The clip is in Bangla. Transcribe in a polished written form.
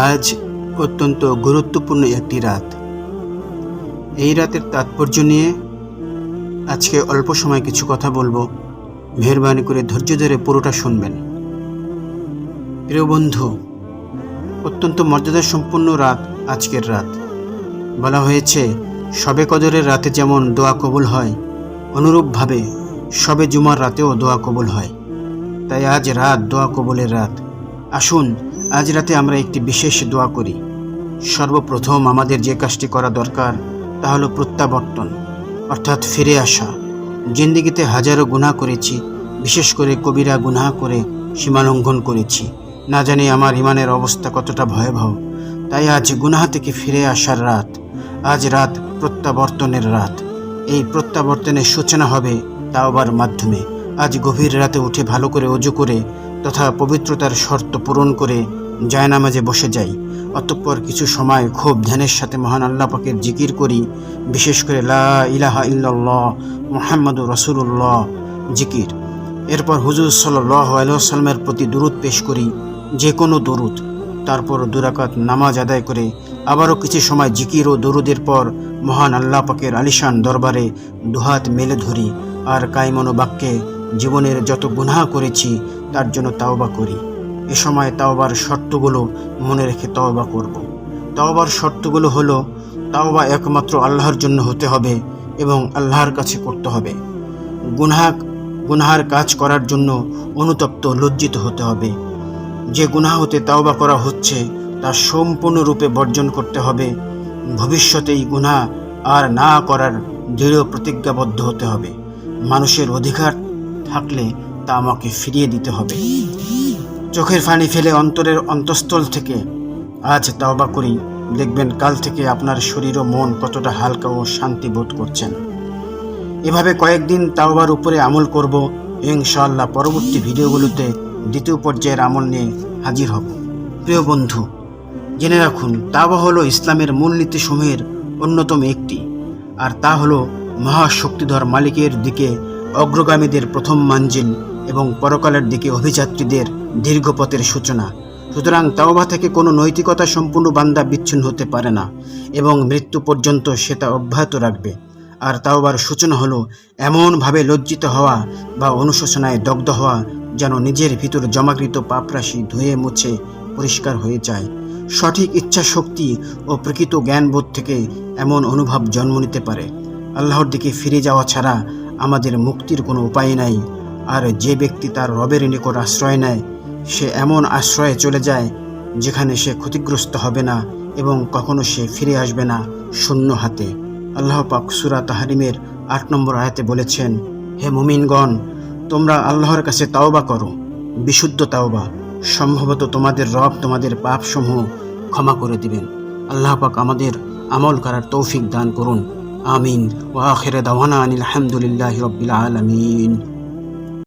আজ অত্যন্ত গুরুত্বপূর্ণ একটি রাত। এই রাতের তাৎপর্য নিয়ে আজকে অল্প সময় কিছু কথা বলবো। মেহেরবানি করে ধৈর্য ধরে পুরোটা শুনবেন। প্রিয় বন্ধু, অত্যন্ত মর্যাদা সম্পন্ন রাত আজকের রাত। বলা হয়েছে শবে কদরের রাতে যেমন দোয়া কবুল হয়, অনুরূপভাবে শবে জুমার রাতেও দোয়া কবুল হয়। তাই আজ রাত দোয়া কবুলের রাত। আসুন আজ রাতে আমরা একটি বিশেষ দোয়া করি। সর্বপ্রথম আমাদের যে কাজটি করা দরকার তা হলো প্রত্যাবর্তন, অর্থাৎ ফিরে আসা। জিন্দেগিতে হাজারো গুনাহ করেছি, বিশেষ করে কবিরা গুনাহ করে সীমালঙ্ঘন করেছি। না জানি আমার ইমানের অবস্থা কতটা ভয়াবহ। তাই আজ গুনাহ থেকে ফিরে আসার রাত। আজ রাত প্রত্যাবর্তনের রাত। এই প্রত্যাবর্তনের সূচনা হবে তাওবার মাধ্যমে। আজ গভীর রাতে উঠে ভালো করে ওযু করে তথা পবিত্রতার শর্ত পূরণ করে জায়নামাজে বসে যাই। অতঃপর কিছু সময় খুব ধ্যানের সাথে মহান আল্লাহ পাকের জিকির করি। বিশেষ করে লা ইলাহা ইল্লাল্লাহ মুহাম্মাদুর রাসূলুল্লাহ জিকির। এরপর হুজুর সাল্লাল্লাহু আলাইহি ওয়াসাল্লামের প্রতি দুরূদ পেশ করি, যে কোনো দুরূদ। তারপর 2 রাকাত নামাজ আদায় করে আবারও কিছু সময় জিকির ও দরুদের পর মহান আল্লাহ পাকের আলিশান দরবারে দুহাত মেলে ধরি আর কায়মনো বাক্যে জীবনের যত গুনাহ করেছি তার জন্য তাওবা করি। এ সময় তাওবার শর্তগুলো মনে রেখে তাওবা করব। তাওবার শর্তগুলো হলো, তাওবা একমাত্র আল্লাহর জন্য হতে হবে এবং আল্লাহর কাছে করতে হবে। গুনাহার কাজ করার জন্য অনুতপ্ত লজ্জিত হতে হবে। যে গুনাহ হতে তাওবা করা হচ্ছে তা সম্পূর্ণরূপে বর্জন করতে হবে। ভবিষ্যতে এই গুনাহ আর না করার দৃঢ় প্রতিজ্ঞাবদ্ধ হতে হবে। মানুষের অধিকার থাকলে তা আমাকে ফিরিয়ে দিতে হবে। চোখের পানি ফেলে অন্তরের অন্তঃস্থল থেকে আজ তাওবা করি। দেখবেন কাল থেকে আপনার শরীর ও মন কতটা হালকা ও শান্তি বোধ করছেন। এভাবে কয়েকদিন তাওবার উপরে আমল করব। ইনশাআল্লাহ পরবর্তী ভিডিওগুলোতে দ্বিতীয় পর্যায়ের আমল নিয়ে হাজির হব। প্রিয় বন্ধু, জেনে রাখুন, তাওবা হলো ইসলামের মূলনীতিসমূহের অন্যতম একটি, আর তা হলো মহাশক্তিধর মালিকের দিকে অগ্রগামীদের প্রথম মঞ্জিল এবং পরকালের দিকে অভিযাত্রীদের দীর্ঘ পথের সূচনা। সুতরাং তাওবা থেকে কোনো নৈতিকতা সম্পূর্ণ বান্দা বিচ্ছিন্ন হতে পারে না এবং মৃত্যু পর্যন্ত সে তা অব্যাহত রাখবে। আর তাওবার সূচনা হলো এমনভাবে লজ্জিত হওয়া বা অনুশোচনায় দগ্ধ হওয়া যেন নিজের ভিতর জমাকৃত পাপরাশি ধুয়ে মুছে পরিষ্কার হয়ে যায়। সঠিক ইচ্ছা শক্তি ও প্রকৃত জ্ঞানবোধ থেকে এমন অনুভব জন্ম নিতে পারে। আল্লাহর দিকে ফিরে যাওয়া ছাড়া আমাদের মুক্তির কোনো উপায় নাই। আর যে ব্যক্তি তার রবের নিকট আশ্রয় নেয়, সে এমন আশ্রয়ে চলে যায় যেখানে সে ক্ষতিগ্রস্ত হবে না এবং কখনো সে ফিরে আসবে না শূন্য হাতে। আল্লাহ পাক সূরা তাহরিমের 8 নম্বর আয়াতে বলেছেন, হে মুমিনগণ, তোমরা আল্লাহর কাছে তাওবা করো, বিশুদ্ধ তাওবা। সম্ভবত তোমাদের রব তোমাদের পাপসমূহ ক্ষমা করে দিবেন। আল্লাহ পাক আমাদের আমল করার তৌফিক দান করুন। আমিন। ওয়া আখির দাওয়ানা আনিল হামদুলিল্লাহি রাব্বিল আলামিন।